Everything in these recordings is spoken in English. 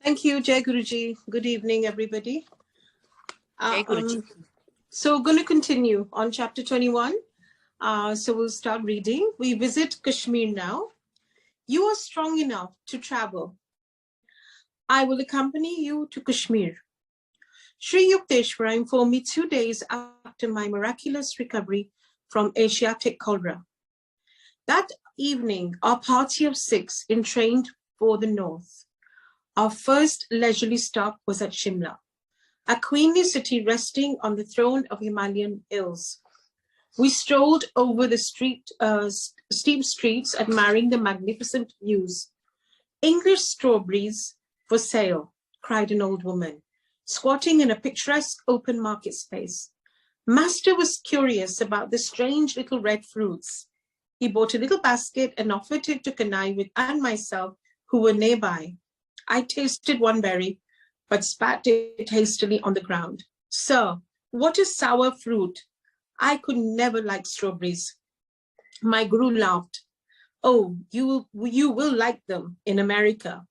Thank you, Jai Guruji. Good evening, everybody. Jai Guruji. So going to continue on chapter 21. So we'll start reading. We visit Kashmir now. You are strong enough to travel. I will accompany you to Kashmir. Sri Yukteswara informed me 2 days after my miraculous recovery from Asiatic cholera. That evening, our party of 6 entrained for the north. Our first leisurely stop was at Shimla, a queenly city resting on the throne of Himalayan hills. We strolled over the steep streets, admiring the magnificent views. English strawberries for sale, cried an old woman, squatting in a picturesque open market space. Master was curious about the strange little red fruits. He bought a little basket and offered it to Kanai and myself, who were nearby. I tasted one berry, but spat it hastily on the ground. Sir, what a sour fruit. I could never like strawberries. My guru laughed. Oh, you will like them in America.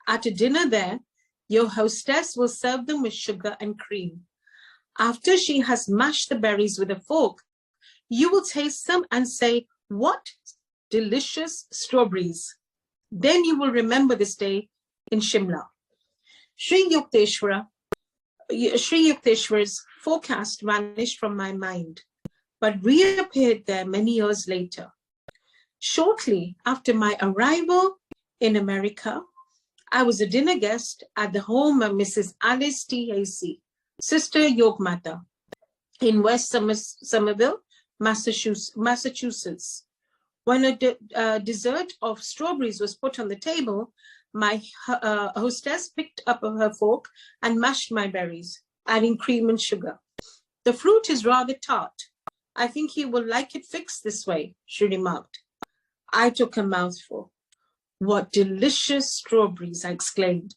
At a dinner there, your hostess will serve them with sugar and cream. After she has mashed the berries with a fork, you will taste them and say, what delicious strawberries. Then you will remember this day in Shimla. Sri Yukteswara's forecast vanished from my mind, but reappeared there many years later. Shortly after my arrival in America, I was a dinner guest at the home of Mrs. Alice T. Hasey, Sister Yogmata, in West Somerville, Massachusetts. When a dessert of strawberries was put on the table, my hostess picked up her fork and mashed my berries, adding cream and sugar. The fruit is rather tart. I think you will like it fixed this way, she remarked. I took a mouthful. What delicious strawberries, I exclaimed.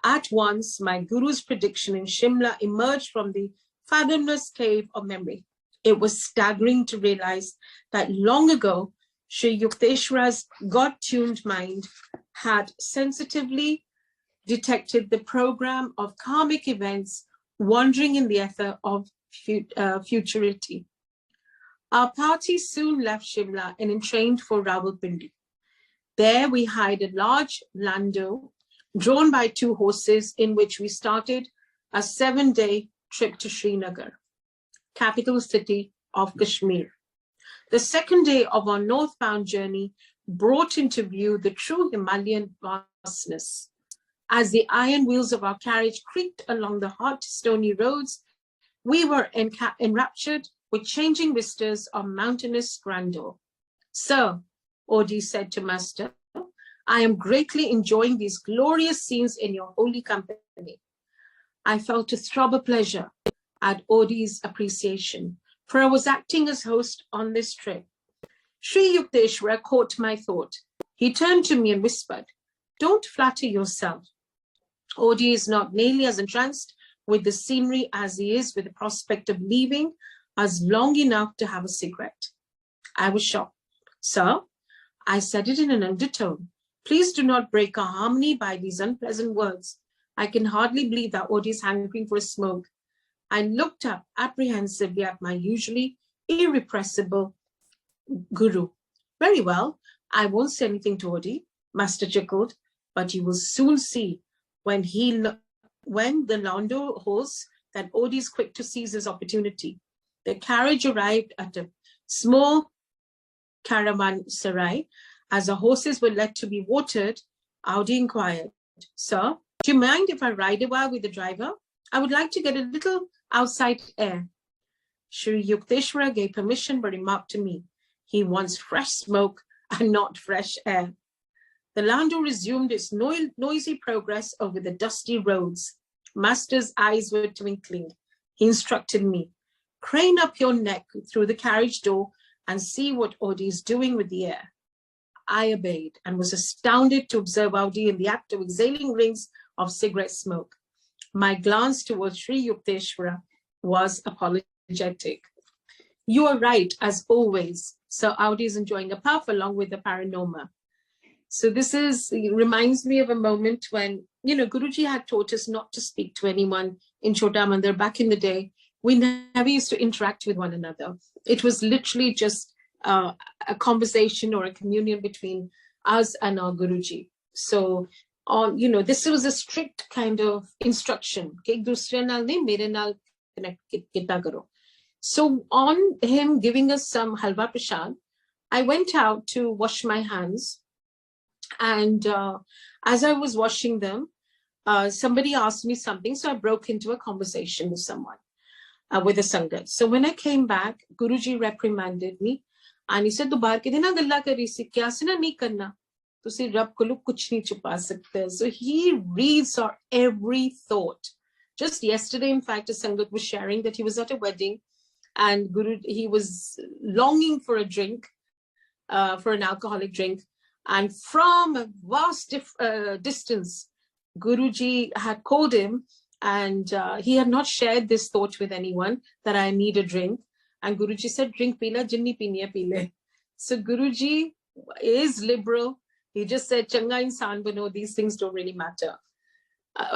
At once, my guru's prediction in Shimla emerged from the fathomless cave of memory. It was staggering to realize that long ago, Sri Yukteswara's God-tuned mind had sensitively detected the program of karmic events wandering in the ether of futurity. Our party soon left Shimla and entrained for Rawalpindi. There we hired a large landau drawn by 2 horses, in which we started a 7-day trip to Srinagar, capital city of Kashmir. The second day of our northbound journey brought into view the true Himalayan vastness. As the iron wheels of our carriage creaked along the hot, stony roads, we were enraptured with changing vistas of mountainous grandeur. Sir, Odi said to Master, I am greatly enjoying these glorious scenes in your holy company. I felt a throb of pleasure at Odi's appreciation, for I was acting as host on this trip. Sri Yukteswara caught my thought. He turned to me and whispered, don't flatter yourself. Odi is not nearly as entranced with the scenery as he is with the prospect of leaving us long enough to have a cigarette. I was shocked. Sir, I said it in an undertone. Please do not break our harmony by these unpleasant words. I can hardly believe that Odi is hankering for a smoke. I looked up apprehensively at my usually irrepressible guru. Very well, I won't say anything to Odi, Master chuckled, but you will soon see when the landau holds that Odi is quick to seize his opportunity. The carriage arrived at a small caravanserai. As the horses were led to be watered, Odi inquired, Sir, do you mind if I ride a while with the driver? I would like to get a little outside air. Sri Yukteswara gave permission, but remarked to me, he wants fresh smoke and not fresh air. The landau resumed its noisy progress over the dusty roads. Master's eyes were twinkling. He instructed me, crane up your neck through the carriage door and see what Odi is doing with the air. I obeyed and was astounded to observe Odi in the act of exhaling rings of cigarette smoke. My glance towards Sri Yukteswara was apologetic. You are right, as always. So Odi is enjoying a puff along with the paranoma. So this reminds me of a moment when Guruji had taught us not to speak to anyone in Chota Mandir back in the day. We never used to interact with one another. It was literally just a conversation or a communion between us and our Guruji. So, this was a strict kind of instruction. So on him giving us some halwa prasad, I went out to wash my hands. And as I was washing them, somebody asked me something. So I broke into a conversation with someone, with a Sangat. So when I came back, Guruji reprimanded me. And he said, "Dobar ke dina galla kari si, kya se na nahi karna. Tusi Rab ko kuch nahi chupa sakte." So he reads our every thought. Just yesterday, in fact, a Sangat was sharing that he was at a wedding and he was longing for a drink, for an alcoholic drink. And from a vast distance, Guruji had called him, and he had not shared this thought with anyone that I need a drink. And Guruji said, "Drink pila, jinni peeni hai pile." So Guruji is liberal. He just said, "Changa insan bano, these things don't really matter,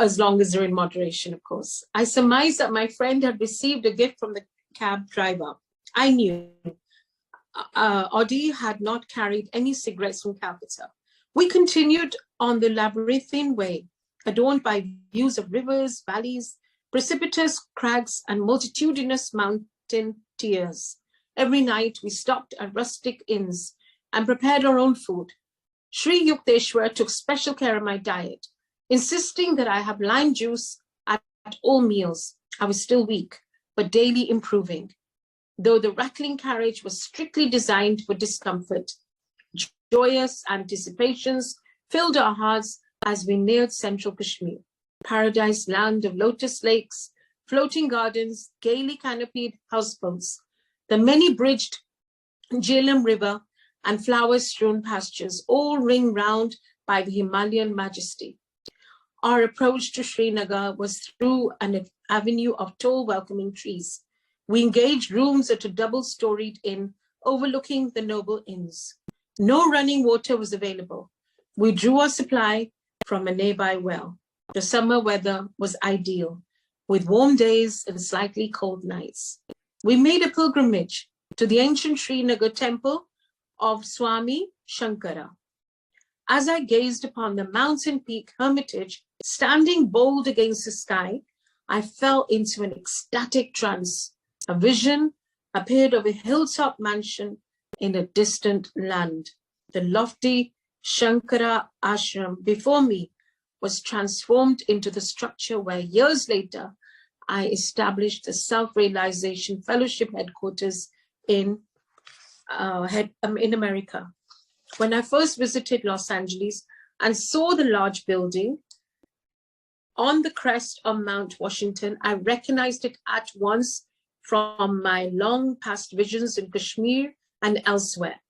as long as they're in moderation, of course." I surmised that my friend had received a gift from the cab driver. I knew Audi had not carried any cigarettes from Calcutta. We continued on the labyrinthine way, adorned by views of rivers, valleys, precipitous crags, and multitudinous mountain tiers. Every night we stopped at rustic inns and prepared our own food. Sri Yukteswar took special care of my diet, insisting that I have lime juice at all meals. I was still weak, but daily improving. Though the rattling carriage was strictly designed for discomfort, joyous anticipations filled our hearts as we neared central Kashmir, paradise land of lotus lakes, floating gardens, gaily canopied houseboats, the many-bridged Jhelum River, and flower-strewn pastures, all ring round by the Himalayan majesty. Our approach to Srinagar was through an avenue of tall, welcoming trees. We engaged rooms at a double-storied inn overlooking the noble inns. No running water was available. We drew our supply from a nearby well. The summer weather was ideal, with warm days and slightly cold nights. We made a pilgrimage to the ancient Srinagar temple of Swami Shankara. As I gazed upon the mountain peak hermitage standing bold against the sky, I fell into an ecstatic trance. A vision appeared of a hilltop mansion in a distant land. The lofty Shankara ashram before me was transformed into the structure where years later I established the Self-Realization Fellowship headquarters in America. When I first visited Los Angeles and saw the large building on the crest of Mount Washington, I recognized it at once from my long past visions in Kashmir and elsewhere.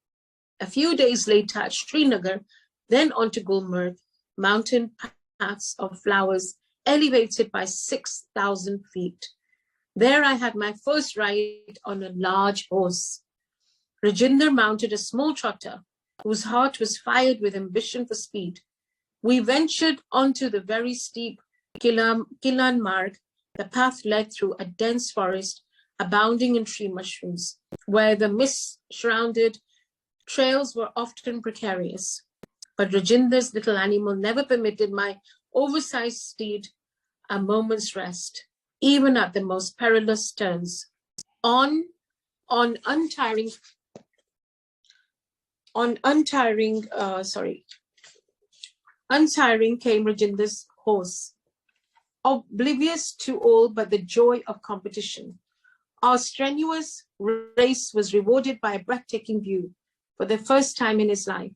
A few days later at Srinagar, then on to Gulmarg, mountain paths of flowers elevated by 6,000 feet. There I had my first ride on a large horse. Rajinder mounted a small trotter whose heart was fired with ambition for speed. We ventured onto the very steep Kilan Marg. The path led through a dense forest abounding in tree mushrooms, where the mist-shrouded trails were often precarious. But Rajinder's little animal never permitted my oversized steed a moment's rest, even at the most perilous turns. Untiring came Rajinder's horse, oblivious to all but the joy of competition. Our strenuous race was rewarded by a breathtaking view. For the first time in his life,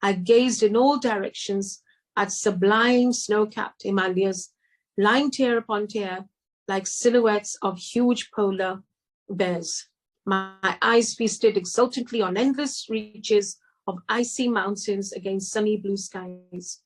I gazed in all directions at sublime snow-capped Himalayas, lying tier upon tier like silhouettes of huge polar bears. My eyes feasted exultantly on endless reaches of icy mountains against sunny blue skies.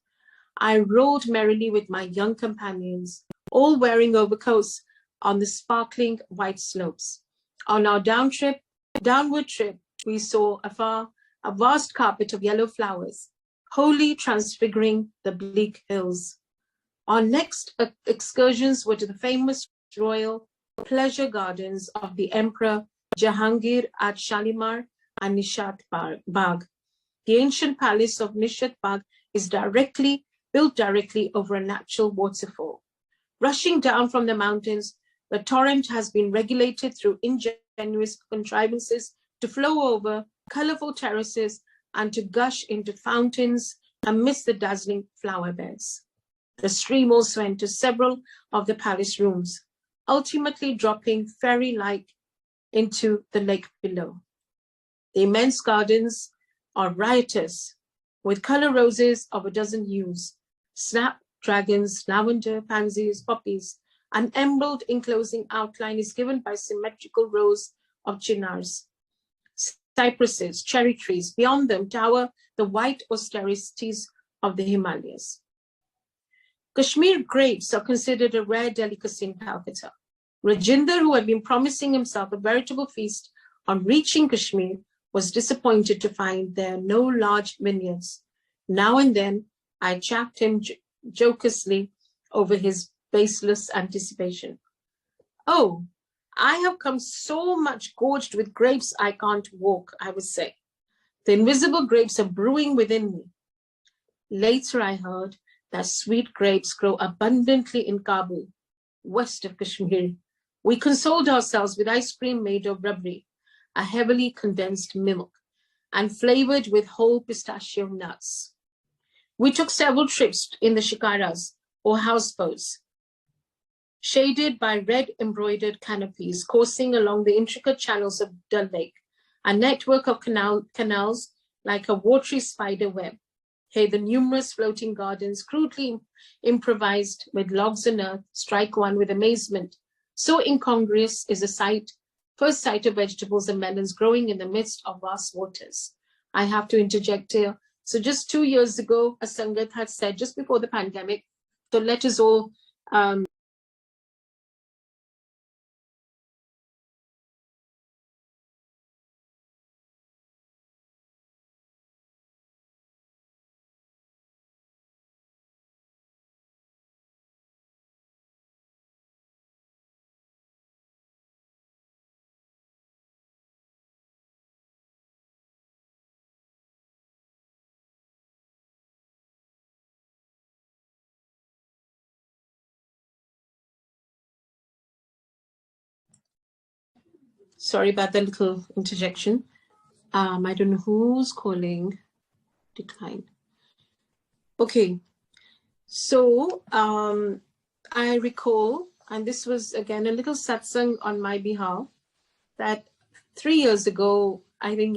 I rode merrily with my young companions, all wearing overcoats on the sparkling white slopes. On our downward trip, we saw afar a vast carpet of yellow flowers, wholly transfiguring the bleak hills. Our next excursions were to the famous royal pleasure gardens of the Emperor Jahangir at Shalimar and Nishat Bagh. The ancient palace of Nishat Bagh is built directly over a natural waterfall. Rushing down from the mountains, the torrent has been regulated through ingenious contrivances to flow over colorful terraces and to gush into fountains amidst the dazzling flower beds. The stream also enters several of the palace rooms, ultimately dropping fairy-like into the lake below. The immense gardens are riotous, with color roses of a dozen hues, snapdragons, lavender, pansies, poppies. An emerald enclosing outline is given by symmetrical rows of chinars, cypresses, cherry trees. Beyond them tower the white austerities of the Himalayas. Kashmir grapes are considered a rare delicacy in Calcutta. Rajinder, who had been promising himself a veritable feast on reaching Kashmir, was disappointed to find there no large vineyards. Now and then, I chaffed him jocosely over his baseless anticipation. "Oh, I have come so much gorged with grapes I can't walk," I would say. "The invisible grapes are brewing within me." Later, I heard that sweet grapes grow abundantly in Kabul, west of Kashmir. We consoled ourselves with ice cream made of rabri, a heavily condensed milk, and flavored with whole pistachio nuts. We took several trips in the shikaras, or houseboats, shaded by red embroidered canopies coursing along the intricate channels of Dal Lake, a network of canals like a watery spider web. Hey, the numerous floating gardens, crudely improvised with logs and earth, strike one with amazement. So incongruous is the first sight of vegetables and melons growing in the midst of vast waters. I have to interject here. So just 2 years ago, a Sangat had said, just before the pandemic, so let us all sorry about the little interjection. I don't know who's calling. Decline. Okay. So I recall, and this was again a little satsang on my behalf, that 3 years ago, I think,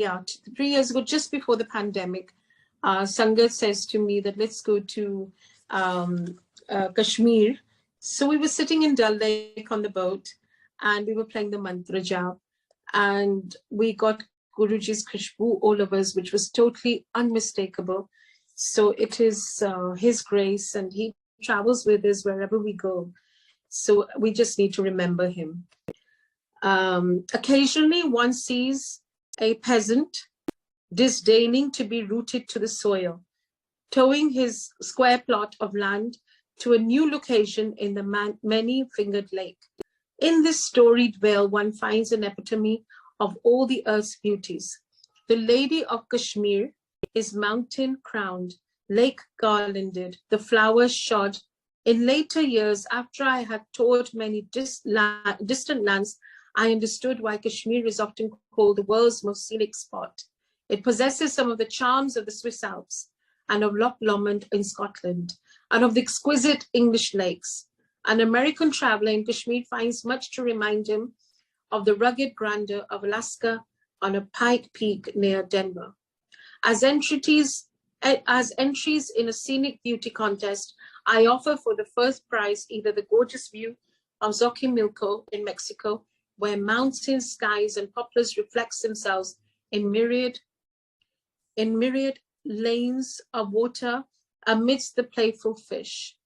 3 years ago, just before the pandemic, Sangat says to me that let's go to Kashmir. So we were sitting in Dal Lake on the boat, and we were playing the mantra jap, and we got Guruji's Khushbu all of us, which was totally unmistakable. So it is his grace, and he travels with us wherever we go. So we just need to remember him. Occasionally one sees a peasant disdaining to be rooted to the soil, towing his square plot of land to a new location in the many-fingered lake. In this storied vale, one finds an epitome of all the earth's beauties. The Lady of Kashmir is mountain-crowned, lake-garlanded, the flowers shod. In later years, after I had toured many distant lands, I understood why Kashmir is often called the world's most scenic spot. It possesses some of the charms of the Swiss Alps and of Loch Lomond in Scotland, and of the exquisite English lakes. An American traveler in Kashmir finds much to remind him of the rugged grandeur of Alaska on a Pike Peak near Denver. As entries in a scenic beauty contest, I offer for the first prize either the gorgeous view of Xochimilco in Mexico, where mountains, skies, and poplars reflect themselves in myriad lanes of water amidst the playful fish,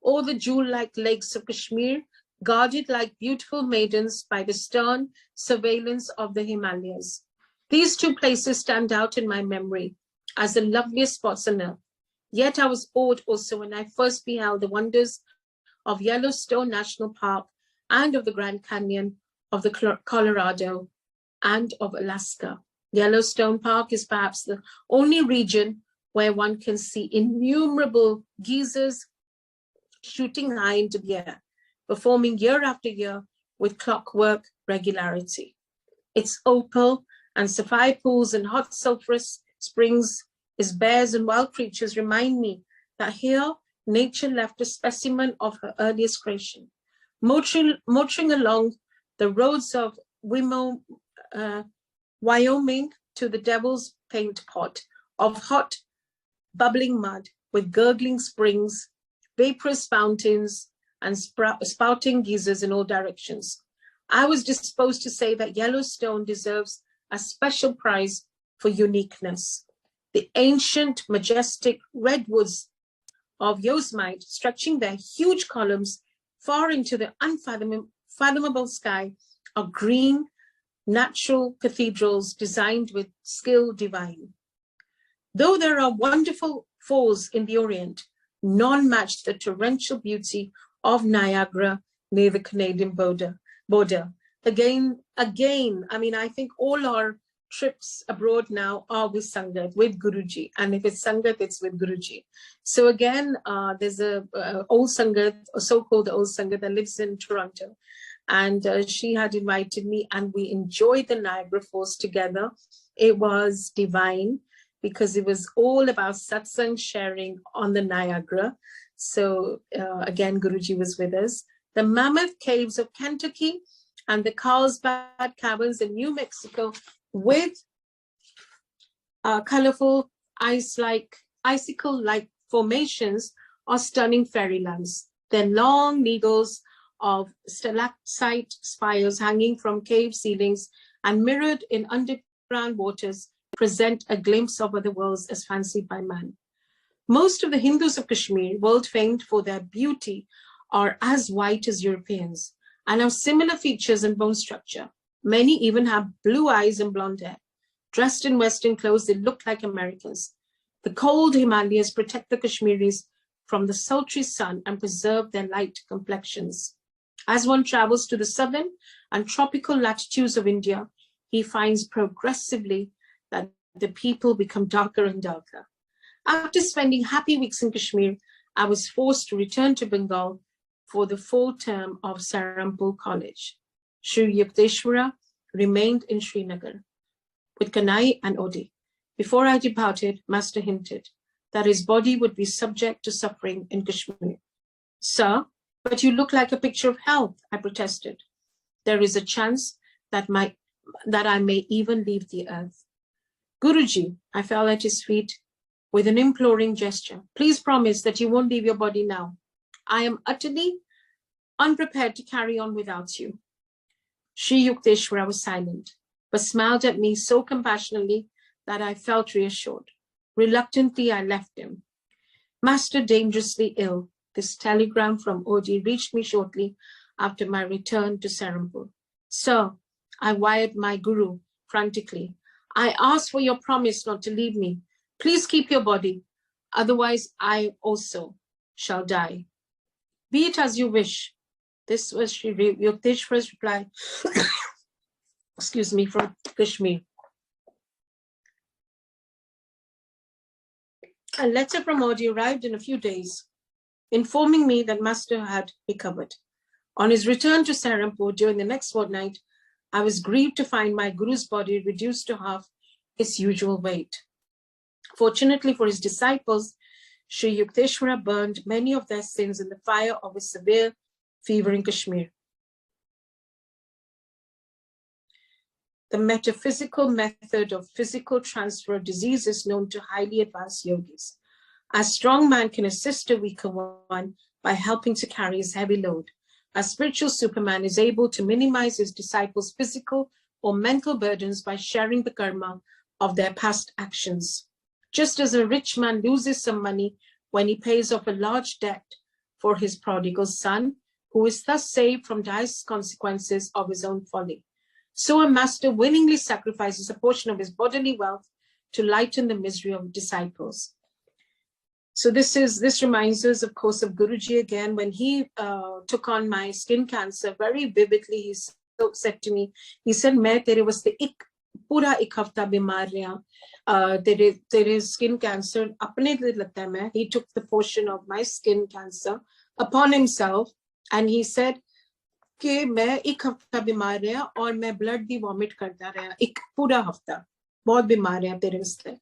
or the jewel-like lakes of Kashmir, guarded like beautiful maidens by the stern surveillance of the Himalayas. These two places stand out in my memory as the loveliest spots on earth. Yet I was awed also when I first beheld the wonders of Yellowstone National Park and of the Grand Canyon of the Colorado and of Alaska. Yellowstone Park is perhaps the only region where one can see innumerable geysers shooting high into the air, performing year after year with clockwork regularity. Its opal and sapphire pools and hot sulphurous springs, its bears and wild creatures remind me that here nature left a specimen of her earliest creation. Motoring along the roads of Wyoming to the Devil's Paint Pot of hot, bubbling mud with gurgling springs, vaporous fountains, and spouting geysers in all directions, I was disposed to say that Yellowstone deserves a special prize for uniqueness. The ancient, majestic redwoods of Yosemite, stretching their huge columns far into the unfathomable sky, are green, natural cathedrals designed with skill divine. Though there are wonderful falls in the Orient, none match the torrential beauty of Niagara near the Canadian border. Again, I mean, I think all our trips abroad now are with Sangat, with Guruji. And if it's Sangat, it's with Guruji. So again, there's a old Sangat, a so-called old Sangat that lives in Toronto. And she had invited me and we enjoyed the Niagara Falls together. It was divine because it was all about satsang sharing on the Niagara. So again, Guruji was with us. The Mammoth Caves of Kentucky and the Carlsbad Caverns in New Mexico with colorful icicle-like formations are stunning fairylands. Their long needles of stalactite spires hanging from cave ceilings and mirrored in underground waters present a glimpse of other worlds as fancied by man. Most of the Hindus of Kashmir, world famed for their beauty, are as white as Europeans and have similar features and bone structure. Many even have blue eyes and blonde hair. Dressed in Western clothes, they look like Americans. The cold Himalayas protect the Kashmiris from the sultry sun and preserve their light complexions. As one travels to the southern and tropical latitudes of India, he finds progressively that the people become darker and darker. After spending happy weeks in Kashmir, I was forced to return to Bengal for the fall term of Sarampur College. Sri Yukteswara remained in Srinagar with Kanai and Odi. Before I departed, Master hinted that his body would be subject to suffering in Kashmir. Sir, but you look like a picture of health, I protested. There is a chance that I may even leave the earth. Guruji, I fell at his feet with an imploring gesture. Please promise that you won't leave your body now. I am utterly unprepared to carry on without you. Sri Yukteswara was silent, but smiled at me so compassionately that I felt reassured. Reluctantly, I left him. Master dangerously ill. This telegram from Odi reached me shortly after my return to Serampur. Sir, I wired my guru frantically. I ask for your promise not to leave me. Please keep your body. Otherwise, I also shall die. Be it as you wish. This was Sri Yukteswara's reply, excuse me, from Kashmir. A letter from Odi arrived in a few days, informing me that Master had recovered. On his return to Serampur during the next fortnight, I was grieved to find my guru's body reduced to half its usual weight. Fortunately for his disciples, Sri Yukteswara burned many of their sins in the fire of a severe fever in Kashmir. The metaphysical method of physical transfer of disease is known to highly advanced yogis. A strong man can assist a weaker one by helping to carry his heavy load. A spiritual superman is able to minimize his disciples' physical or mental burdens by sharing the karma of their past actions. Just as a rich man loses some money when he pays off a large debt for his prodigal son, who is thus saved from dire consequences of his own folly. So a master willingly sacrifices a portion of his bodily wealth to lighten the misery of disciples. So this reminds us, of course, of Guruji again. When he took on my skin cancer, very vividly, he said to me, he said, "Main tere vaste pura ek hafta bimar raha. Tere skin cancer apne liye lagta hai main." He took the portion of my skin cancer upon himself, and he said कि मैं एक हफ्ता बीमार रहा और मैं blood भी vomit करता रहा एक पूरा हफ्ता बहुत बीमार रहा तेरे वास्ते.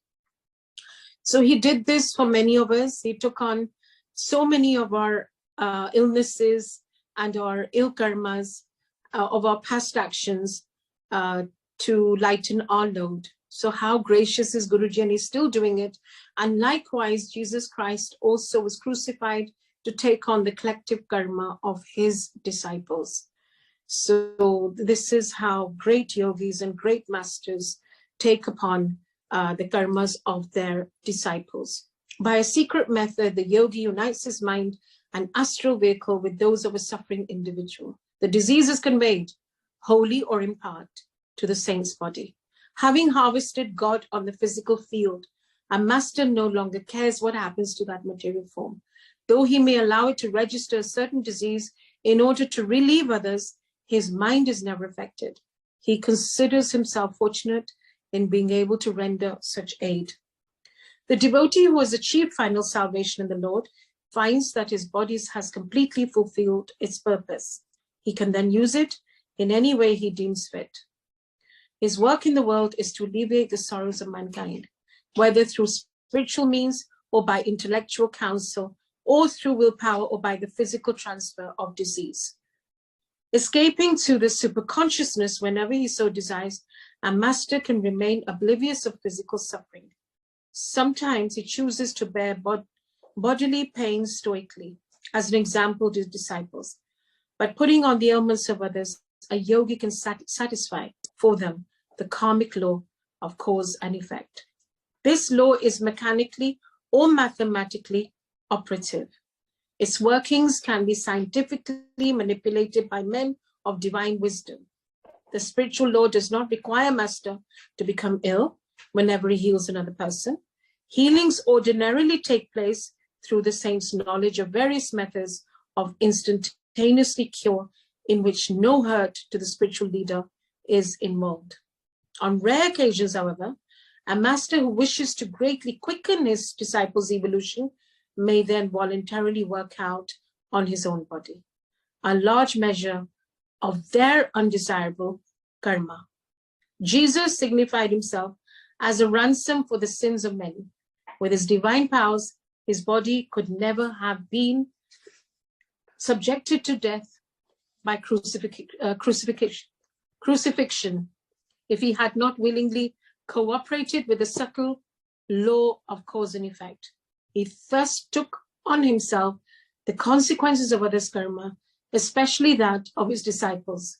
So he did this for many of us. He took on so many of our illnesses and our ill karmas of our past actions to lighten our load. So how gracious is Guruji, and he's still doing it. And likewise, Jesus Christ also was crucified to take on the collective karma of his disciples. So this is how great yogis and great masters take upon the karmas of their disciples. By a secret method, the yogi unites his mind and astral vehicle with those of a suffering individual. The disease is conveyed, wholly or in part, to the saint's body. Having harvested God on the physical field, a master no longer cares what happens to that material form. Though he may allow it to register a certain disease in order to relieve others, his mind is never affected. He considers himself fortunate in being able to render such aid. The devotee who has achieved final salvation in the Lord finds that his body has completely fulfilled its purpose. He can then use it in any way he deems fit. His work in the world is to alleviate the sorrows of mankind, whether through spiritual means or by intellectual counsel, or through willpower or by the physical transfer of disease. Escaping to the superconsciousness whenever he so desires, a master can remain oblivious of physical suffering. Sometimes he chooses to bear bodily pain stoically, as an example to his disciples. By putting on the ailments of others, a yogi can satisfy for them the karmic law of cause and effect. This law is mechanically or mathematically operative. Its workings can be scientifically manipulated by men of divine wisdom. The spiritual law does not require a master to become ill whenever he heals another person. Healings ordinarily take place through the saint's knowledge of various methods of instantaneously cure in which no hurt to the spiritual leader is involved. On rare occasions, however, a master who wishes to greatly quicken his disciples' evolution may then voluntarily work out on his own body a large measure of their undesirable karma. Jesus signified himself as a ransom for the sins of many. With his divine powers, his body could never have been subjected to death by crucifixion if he had not willingly cooperated with the subtle law of cause and effect. He thus took on himself the consequences of others' karma, especially that of his disciples.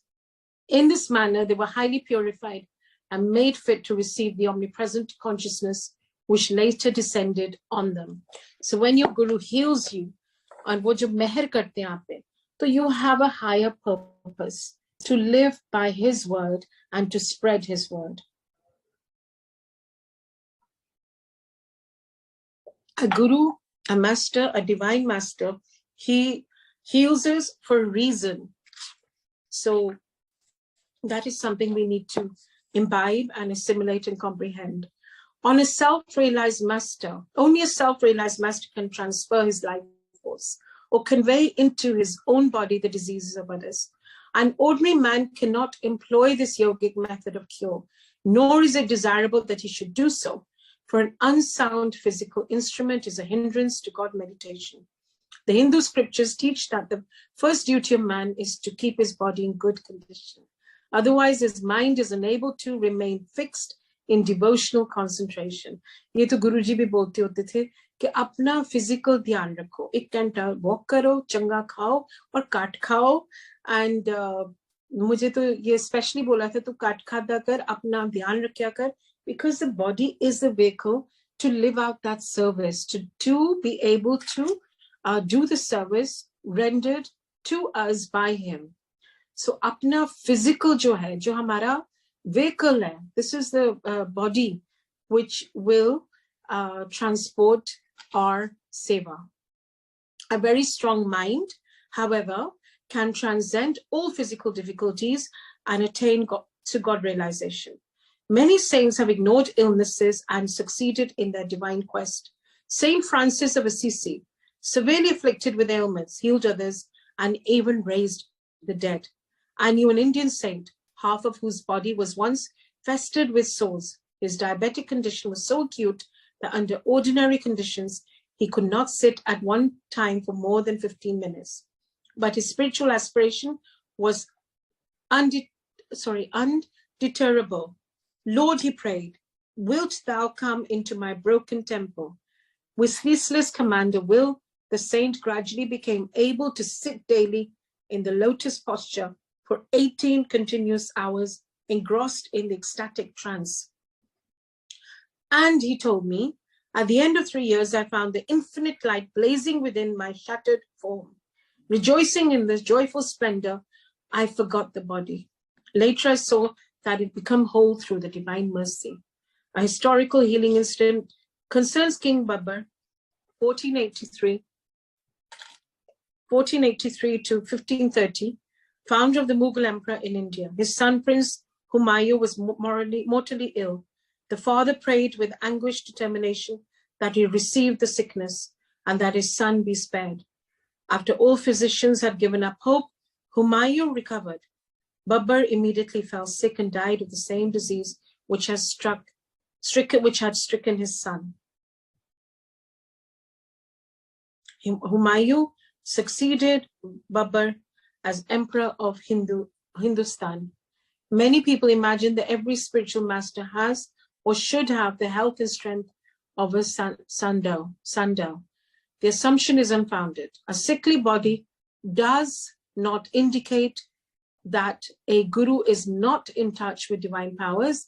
In this manner, they were highly purified and made fit to receive the omnipresent consciousness which later descended on them. So when your guru heals you, and wo jo meher karte hain aap pe, so you have a higher purpose to live by his word and to spread his word. A guru, a master, a divine master, he heals us for a reason. So that is something we need to imbibe and assimilate and comprehend. On a self-realized master, only a self-realized master can transfer his life force or convey into his own body the diseases of others. An ordinary man cannot employ this yogic method of cure, nor is it desirable that he should do so, for an unsound physical instrument is a hindrance to God meditation. The Hindu scriptures teach that the first duty of man is to keep his body in good condition. Otherwise, his mind is unable to remain fixed in devotional concentration. ये तो गुरुजी भी बोलते होते थे कि अपना physical ध्यान रखो, 1 घंटा walk करो, चंगा खाओ और काट खाओ. And मुझे तो ये especially बोला था, तू काट खाता कर, अपना ध्यान रखा कर, because the body is the vehicle to live out that service, to be able to do the service rendered to us by him. So अपना physical जो है, जो हमारा vehicle है, this is the body which will transport our seva. A very strong mind, however, can transcend all physical difficulties and attain to God realization. Many saints have ignored illnesses and succeeded in their divine quest. Saint Francis of Assisi, severely afflicted with ailments, healed others and even raised the dead. I knew an Indian saint, half of whose body was once festered with sores. His diabetic condition was so acute that under ordinary conditions, he could not sit at one time for more than 15 minutes. But his spiritual aspiration was undeterrable. Lord, he prayed, wilt thou come into my broken temple? With ceaseless command of will, the saint gradually became able to sit daily in the lotus posture for 18 continuous hours, engrossed in the ecstatic trance. And he told me, at the end of 3 years, I found the infinite light blazing within my shattered form. Rejoicing in this joyful splendor, I forgot the body. Later, I saw that it became whole through the divine mercy. A historical healing incident concerns King Babur, 1483 to 1530, founder of the Mughal Emperor in India. His son, Prince Humayun, was mortally ill. The father prayed with anguished determination that he receive the sickness and that his son be spared. After all physicians had given up hope, Humayun recovered. Babur immediately fell sick and died of the same disease which had stricken his son. Humayun succeeded Babur as emperor of Hindustan. Many people imagine that every spiritual master has or should have the health and strength of a sandal. The assumption is unfounded. A sickly body does not indicate that a guru is not in touch with divine powers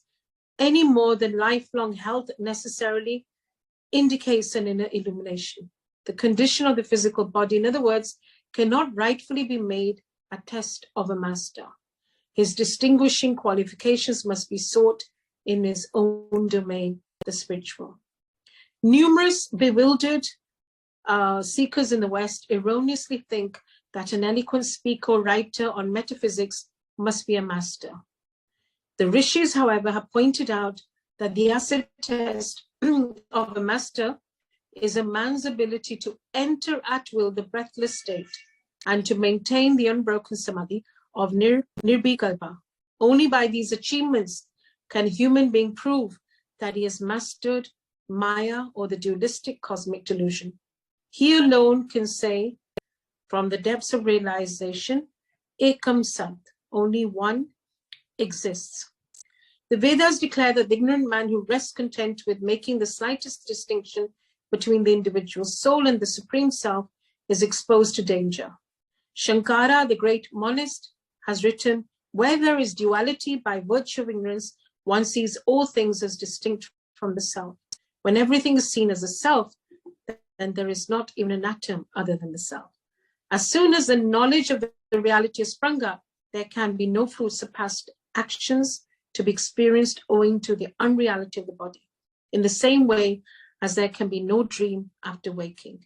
any more than lifelong health necessarily indicates an inner illumination. The condition of the physical body, in other words, cannot rightfully be made a test of a master. His distinguishing qualifications must be sought in his own domain, the spiritual. Numerous bewildered seekers in the West erroneously think that an eloquent speaker or writer on metaphysics must be a master. The rishis, however, have pointed out that the acid test of a master is a man's ability to enter at will the breathless state and to maintain the unbroken samadhi of nirbhikalpa. Only by these achievements can a human being prove that he has mastered Maya or the dualistic cosmic delusion. He alone can say from the depths of realization, Ekam Sat, only one exists. The Vedas declare that the ignorant man who rests content with making the slightest distinction between the individual soul and the supreme self is exposed to danger. Shankara, the great monist, has written, where there is duality by virtue of ignorance, one sees all things as distinct from the self. When everything is seen as a self, then there is not even an atom other than the self. As soon as the knowledge of the reality is sprung up, there can be no fruits of past actions to be experienced owing to the unreality of the body, in the same way as there can be no dream after waking.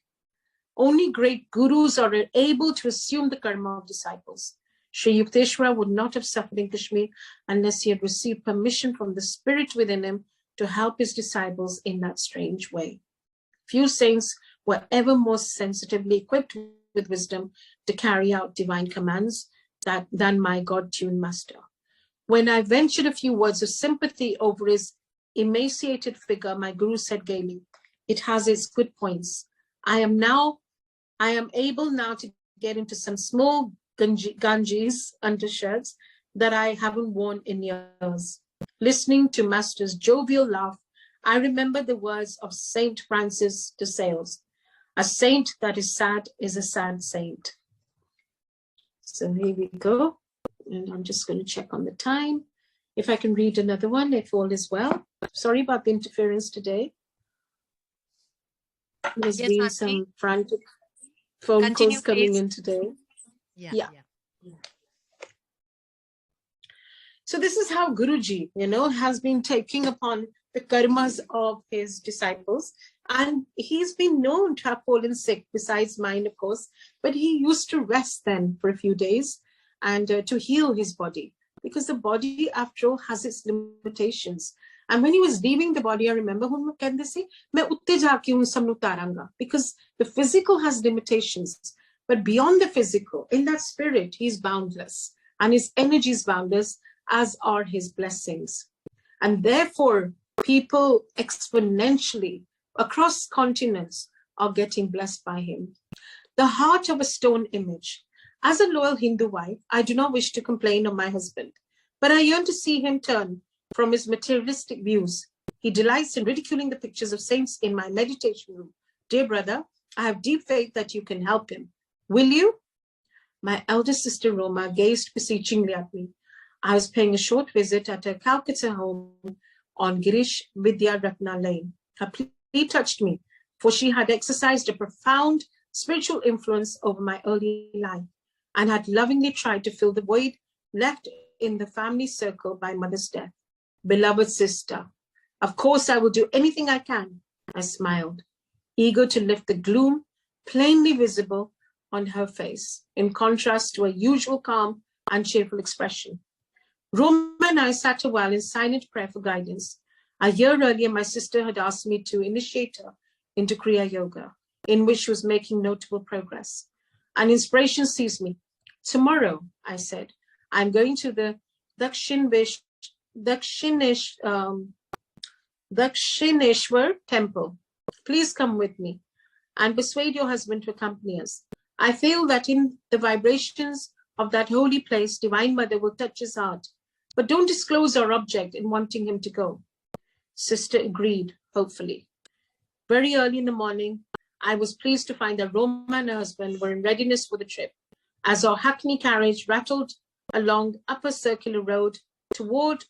Only great gurus are able to assume the karma of disciples. Sri Yukteswara would not have suffered in Kashmir unless he had received permission from the spirit within him to help his disciples in that strange way. Few saints were ever more sensitively equipped with wisdom to carry out divine commands than my God-tuned master. When I ventured a few words of sympathy over his emaciated figure, my guru said gaily, it has its good points. I am able now to get into some small ganjis undershirts that I haven't worn in years. Listening to Master's jovial laugh, I remember the words of Saint Francis de Sales, a saint that is sad is a sad saint. So here we go. And I'm just going to check on the time. If I can read another one, if all is well. Sorry about the interference today. There's been some frantic phone calls coming in today. Yeah. So this is how Guruji, has been taking upon the karmas of his disciples. And he's been known to have fallen sick, besides mine, of course, but he used to rest then for a few days and to heal his body, because the body, after all, has its limitations. And when he was leaving the body, I remember him saying, because the physical has limitations, but beyond the physical, in that spirit, he's boundless, and his energy is boundless, as are his blessings. And therefore, people exponentially across continents are getting blessed by him. The heart of a stone image. As a loyal Hindu wife, I do not wish to complain of my husband, but I yearn to see him turn from his materialistic views. He delights in ridiculing the pictures of saints in my meditation room. Dear brother, I have deep faith that you can help him. Will you? My eldest sister Roma gazed beseechingly at me. I was paying a short visit at her Calcutta home on Girish Vidya Ratna Lane. Her plea touched me, for she had exercised a profound spiritual influence over my early life and had lovingly tried to fill the void left in the family circle by mother's death. Beloved sister, of course I will do anything I can. I smiled, eager to lift the gloom plainly visible on her face, in contrast to her usual calm and cheerful expression. Roma and I sat a while in silent prayer for guidance. A year earlier, my sister had asked me to initiate her into Kriya Yoga, in which she was making notable progress. An inspiration seized me. Tomorrow, I said, I'm going to the Dakshineshwar temple. Please come with me and persuade your husband to accompany us. I feel that in the vibrations of that holy place, Divine Mother will touch his heart. But don't disclose our object in wanting him to go. Sister agreed, hopefully. Very early in the morning, I was pleased to find that Roma and her husband were in readiness for the trip. As our hackney carriage rattled along upper circular road toward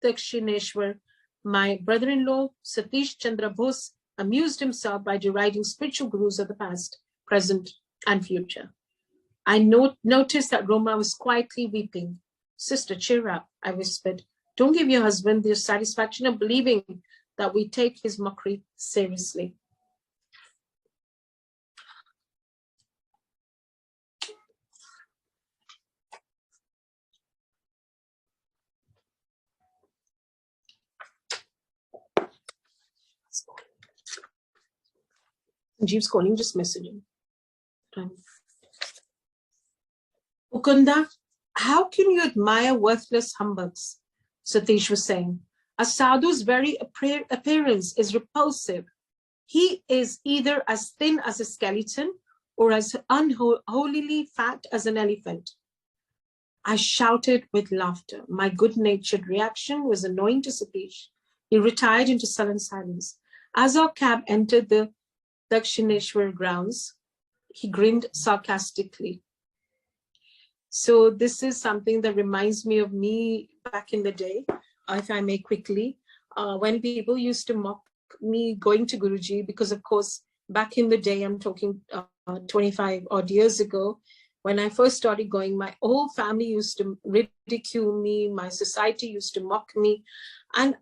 Dakshineshwar, my brother-in-law, Satish Chandra Bose, amused himself by deriding spiritual gurus of the past, present, and future. I noticed that Roma was quietly weeping. Sister, cheer up, I whispered. Don't give your husband the satisfaction of believing that we take his mockery seriously. Jeeves calling, just messaging. Mukunda, how can you admire worthless humbugs? Satish was saying. A sadhu's very appearance is repulsive. He is either as thin as a skeleton or as unholily fat as an elephant. I shouted with laughter. My good-natured reaction was annoying to Satish. He retired into sullen silence. As our cab entered the Dakshineshwar grounds, he grinned sarcastically. So this is something that reminds me of me back in the day, if I may quickly, when people used to mock me going to Guruji, because of course, back in the day, I'm talking 25 odd years ago, when I first started going, my whole family used to ridicule me, my society used to mock me. And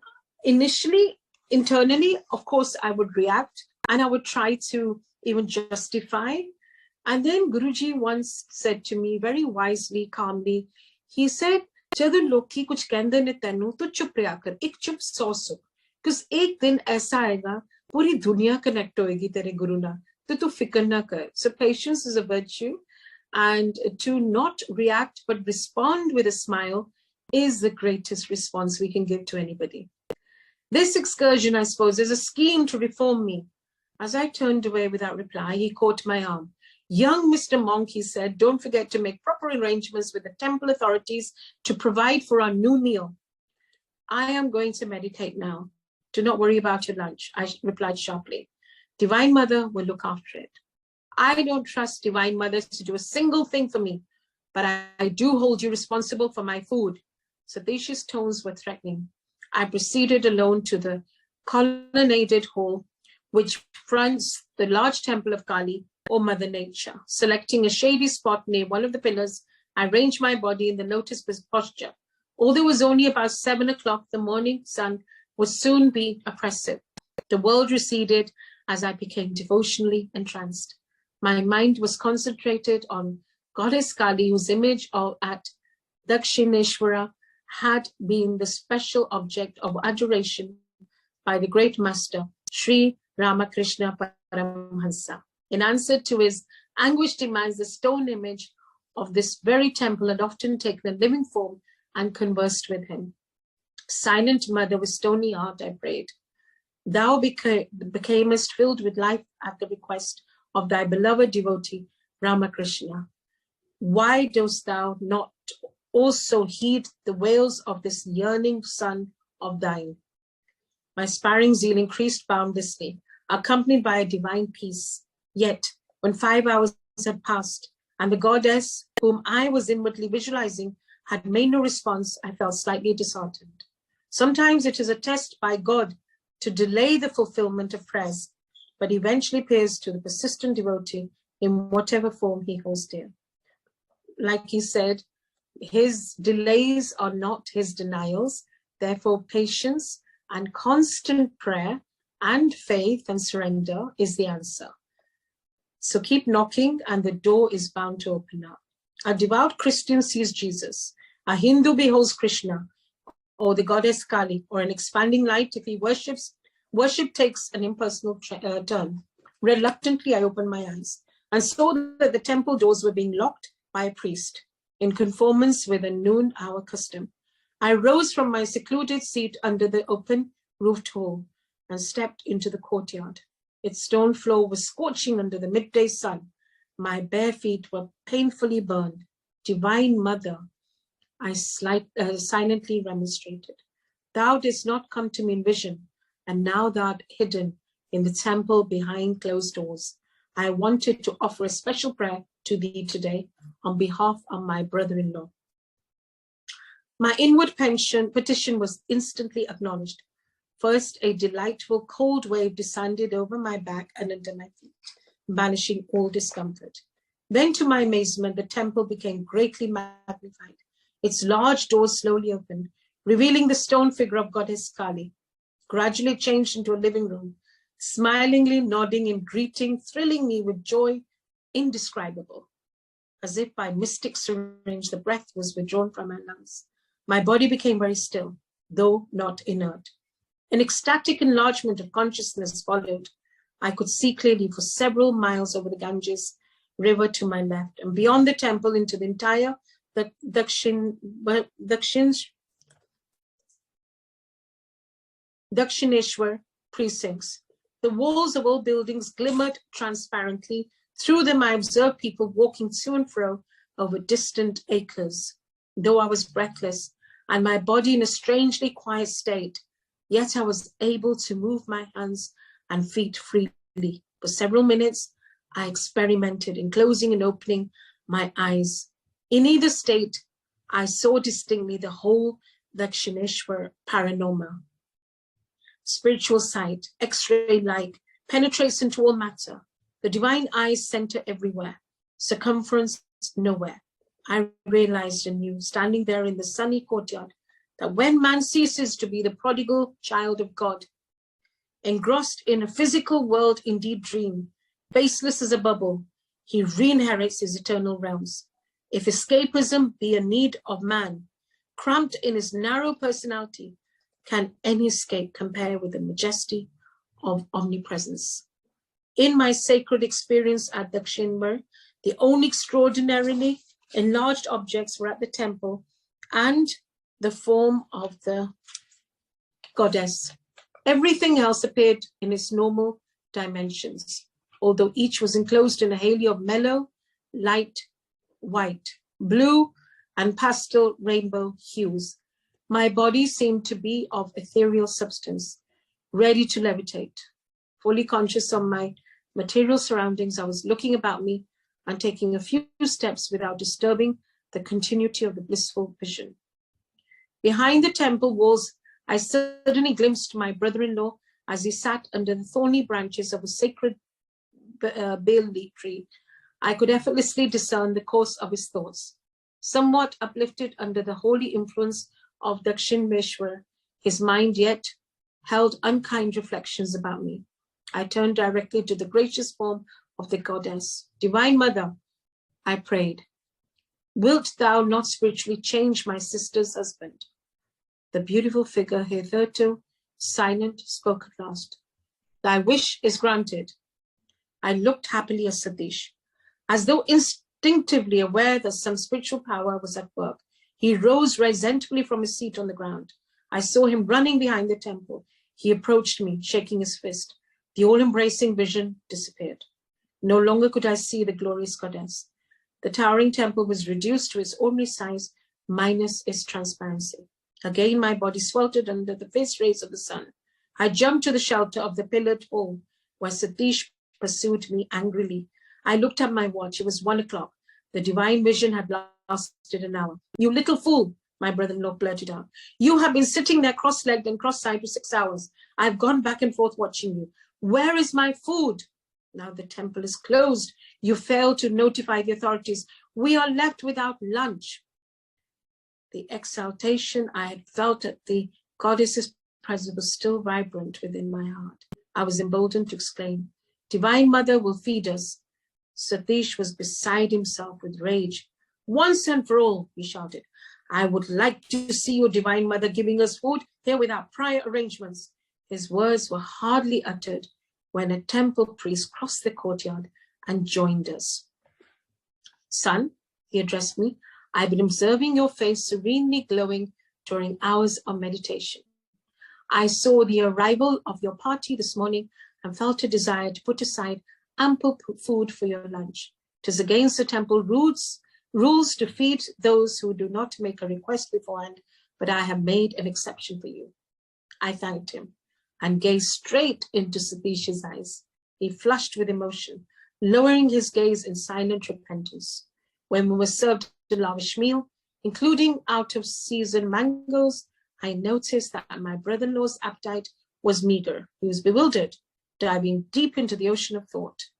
initially, internally, of course, I would react and I would try to even justify. And then Guruji once said to me very wisely, calmly, he said, "Jadon loki kuch kende ne tenu to chup rehya kar, ek chup 100 sukh, because ek din aisa aayega, puri duniya connect hoegi tere guru na, to tu fikr na kar." So patience is a virtue, and to not react but respond with a smile is the greatest response we can give to anybody. This excursion, I suppose, is a scheme to reform me. As I turned away without reply, he caught my arm. "Young Mr. Monk," he said, "don't forget to make proper arrangements with the temple authorities to provide for our new meal." "I am going to meditate now. Do not worry about your lunch," I replied sharply. "Divine Mother will look after it." I don't trust Divine Mother to do a single thing for me, but I do hold you responsible for my food. Satish's tones were threatening. I proceeded alone to the colonnaded hall, which fronts the large temple of Kali, or Mother Nature. Selecting a shady spot near one of the pillars, I arranged my body in the lotus posture. Although it was only about 7 o'clock, the morning sun would soon be oppressive. The world receded, as I became devotionally entranced. My mind was concentrated on Goddess Kali, whose image at Dakshineshwara had been the special object of adoration by the great master, Sri Ramakrishna Paramhansa. In answer to his anguished demands, the stone image of this very temple had often taken a living form and conversed with him. Silent mother with stony heart, I prayed, thou becamest filled with life at the request of thy beloved devotee, Ramakrishna. Why dost thou not also heed the wails of this yearning son of thine? My aspiring zeal increased boundlessly, accompanied by a divine peace. Yet, when 5 hours had passed, and the goddess whom I was inwardly visualizing had made no response, I felt slightly disheartened. Sometimes it is a test by God to delay the fulfillment of prayers, but eventually appears to the persistent devotee in whatever form he holds dear. Like he said, his delays are not his denials. Therefore, patience and constant prayer and faith and surrender is the answer. So keep knocking and the door is bound to open up. A devout Christian sees Jesus. A Hindu beholds Krishna or the goddess Kali, or an expanding light if he worships. Worship takes an impersonal turn. Reluctantly, I opened my eyes and saw that the temple doors were being locked by a priest in conformance with a noon hour custom. I rose from my secluded seat under the open roofed hall and stepped into the courtyard. Its stone floor was scorching under the midday sun. My bare feet were painfully burned. Divine Mother, I silently remonstrated. Thou didst not come to me in vision, and now thou art hidden in the temple behind closed doors. I wanted to offer a special prayer to thee today on behalf of my brother-in-law. My inward petition was instantly acknowledged. First, a delightful cold wave descended over my back and under my feet, banishing all discomfort. Then, to my amazement, the temple became greatly magnified. Its large doors slowly opened, revealing the stone figure of Goddess Kali, gradually changed into a living room, smilingly nodding in greeting, thrilling me with joy indescribable. As if by mystic syringe, the breath was withdrawn from my lungs. My body became very still, though not inert. An ecstatic enlargement of consciousness followed. I could see clearly for several miles over the Ganges river to my left, and beyond the temple into the entire Dakshineshwar precincts. The walls of all buildings glimmered transparently. Through them, I observed people walking to and fro over distant acres. Though I was breathless and my body in a strangely quiet state, yet I was able to move my hands and feet freely. For several minutes, I experimented in closing and opening my eyes. In either state, I saw distinctly the whole Dakshineshwar panorama. Spiritual sight, X-ray-like, penetrates into all matter. The divine eyes center everywhere, circumference nowhere. I realized anew, standing there in the sunny courtyard, that when man ceases to be the prodigal child of God, engrossed in a physical world indeed dream, baseless as a bubble, he re-inherits his eternal realms. If escapism be a need of man, cramped in his narrow personality, can any escape compare with the majesty of omnipresence? In my sacred experience at Dakshineshwar, the only extraordinarily enlarged objects were at the temple and the form of the goddess. Everything else appeared in its normal dimensions, although each was enclosed in a halo of mellow, light, white, blue, and pastel rainbow hues. My body seemed to be of ethereal substance, ready to levitate. Fully conscious of my material surroundings, I was looking about me and taking a few steps without disturbing the continuity of the blissful vision. Behind the temple walls, I suddenly glimpsed my brother-in-law as he sat under the thorny branches of a sacred Bailey tree. I could effortlessly discern the course of his thoughts. Somewhat uplifted under the holy influence of Dakshineshwar, his mind yet held unkind reflections about me. I turned directly to the gracious form of the goddess. Divine Mother, I prayed, wilt thou not spiritually change my sister's husband? The beautiful figure, hitherto silent, spoke at last. Thy wish is granted. I looked happily at Satish, as though instinctively aware that some spiritual power was at work. He rose resentfully from his seat on the ground. I saw him running behind the temple. He approached me, shaking his fist. The all-embracing vision disappeared. No longer could I see the glorious goddess. The towering temple was reduced to its ordinary size, minus its transparency. Again, my body sweltered under the fierce rays of the sun. I jumped to the shelter of the pillared hall, where Satish pursued me angrily. I looked at my watch. It was 1 o'clock. The divine vision had lasted an hour. You little fool, my brother-in-law blurted out. You have been sitting there cross-legged and cross-eyed for 6 hours. I've gone back and forth watching you. Where is my food? Now the temple is closed. You failed to notify the authorities. We are left without lunch. The exaltation I had felt at the goddess's presence was still vibrant within my heart. I was emboldened to exclaim, Divine Mother will feed us. Satish was beside himself with rage. Once and for all, he shouted, I would like to see your Divine Mother giving us food here without prior arrangements. His words were hardly uttered when a temple priest crossed the courtyard and joined us. Son, he addressed me, I've been observing your face serenely glowing during hours of meditation. I saw the arrival of your party this morning and felt a desire to put aside ample food for your lunch. 'Tis against the temple rules to feed those who do not make a request beforehand, but I have made an exception for you. I thanked him and gazed straight into Satish's eyes. He flushed with emotion, lowering his gaze in silent repentance. When we were served a lavish meal, including out-of-season mangoes, I noticed that my brother-in-law's appetite was meager. He was bewildered, diving deep into the ocean of thought.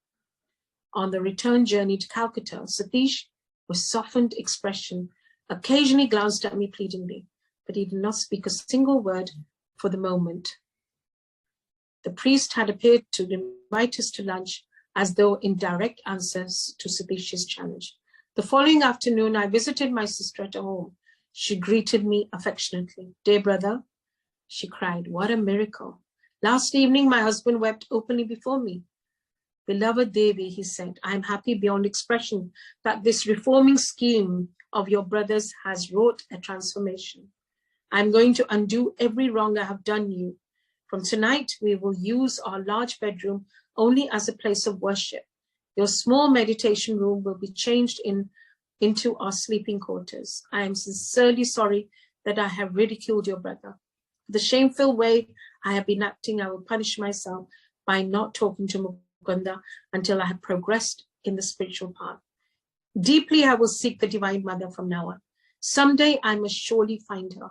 On the return journey to Calcutta, Satish, with softened expression, occasionally glanced at me pleadingly, but he did not speak a single word for the moment. The priest had appeared to invite us to lunch as though in direct answers to Satish's challenge. The following afternoon, I visited my sister at her home. She greeted me affectionately. Dear brother, she cried, what a miracle. Last evening, my husband wept openly before me. Beloved Devi, he said, I am happy beyond expression that this reforming scheme of your brother's has wrought a transformation. I am going to undo every wrong I have done you. From tonight, we will use our large bedroom only as a place of worship. Your small meditation room will be changed into our sleeping quarters. I am sincerely sorry that I have ridiculed your brother. The shameful way I have been acting, I will punish myself by not talking to Mukunda until I have progressed in the spiritual path. Deeply, I will seek the Divine Mother from now on. Someday I must surely find her.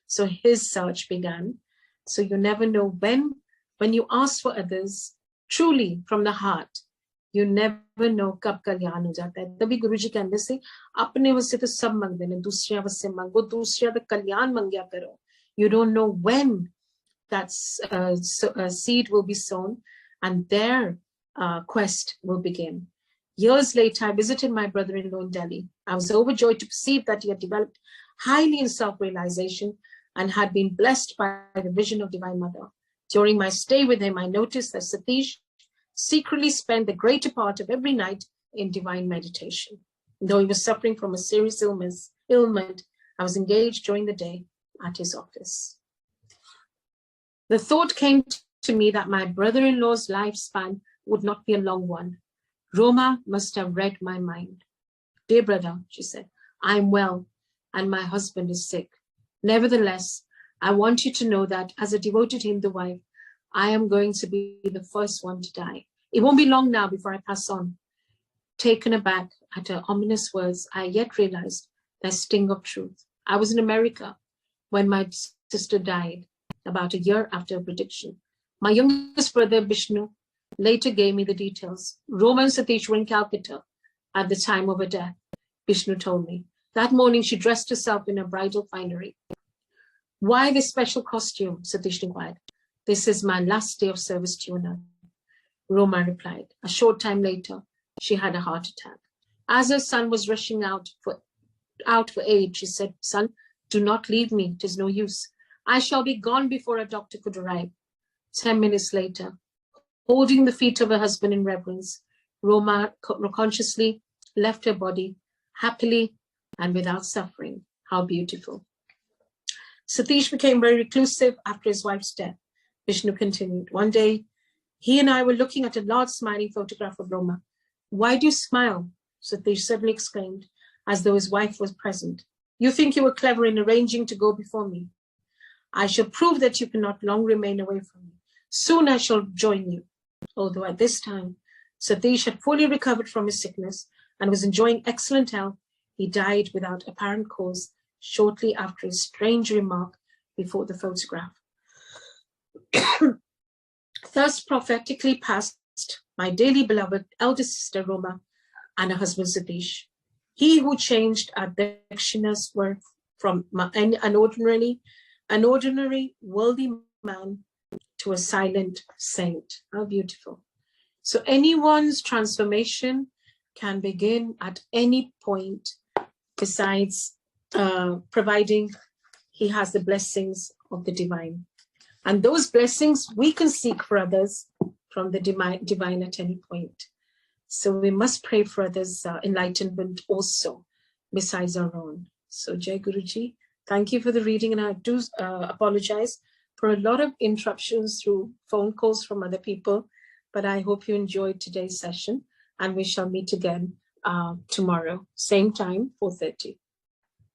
So his search began. So you never know when you ask for others, truly from the heart, you never know कब कल्याण हो जाता है. तभी गुरुजी कहते से अपने वसे तो सब मांगते हैं, दूसरिया वसे मांगो, दूसरिया तो कल्याण मांगया करो. You don't know when that seed will be sown and their quest will begin. Years later, I visited my brother-in-law in Delhi. I was overjoyed to perceive that he had developed highly in self-realization and had been blessed by the vision of Divine Mother. During my stay with him, I noticed that Satish secretly spent the greater part of every night in divine meditation. Though he was suffering from a serious ailment, I was engaged during the day at his office. The thought came to me that my brother-in-law's lifespan would not be a long one. Roma must have read my mind. Dear brother, she said, I am well and my husband is sick. Nevertheless, I want you to know that as a devoted Hindu wife, I am going to be the first one to die. It won't be long now before I pass on. Taken aback at her ominous words, I yet realized the sting of truth. I was in America when my sister died, about a year after her prediction. My youngest brother, Vishnu, later gave me the details. Roma and Satish were in Calcutta at the time of her death, Vishnu told me. That morning, she dressed herself in her bridal finery. Why this special costume? Satish inquired. This is my last day of service to you now. Roma replied. A short time later, she had a heart attack. As her son was rushing out for aid, she said, "Son, do not leave me. It is no use. I shall be gone before a doctor could arrive." 10 minutes later, holding the feet of her husband in reverence, Roma consciously left her body happily and without suffering. How beautiful. Satish became very reclusive after his wife's death. Vishnu continued. One day, he and I were looking at a large smiling photograph of Roma. "Why do you smile?" Satish suddenly exclaimed, as though his wife was present. "You think you were clever in arranging to go before me. I shall prove that you cannot long remain away from me. Soon I shall join you." Although at this time, Satish had fully recovered from his sickness and was enjoying excellent health, he died without apparent cause shortly after his strange remark before the photograph. Thus prophetically passed my dearly beloved eldest sister Roma and her husband Satish. He who changed our Dakshina's worth from an ordinary worldly man to a silent saint. How beautiful. So anyone's transformation can begin at any point, besides providing he has the blessings of the divine. And those blessings we can seek for others from the divine at any point. So we must pray for others' enlightenment also, besides our own. So Jai Guruji, thank you for the reading, and I do apologize for a lot of interruptions through phone calls from other people, but I hope you enjoyed today's session, and we shall meet again tomorrow, same time, 4:30.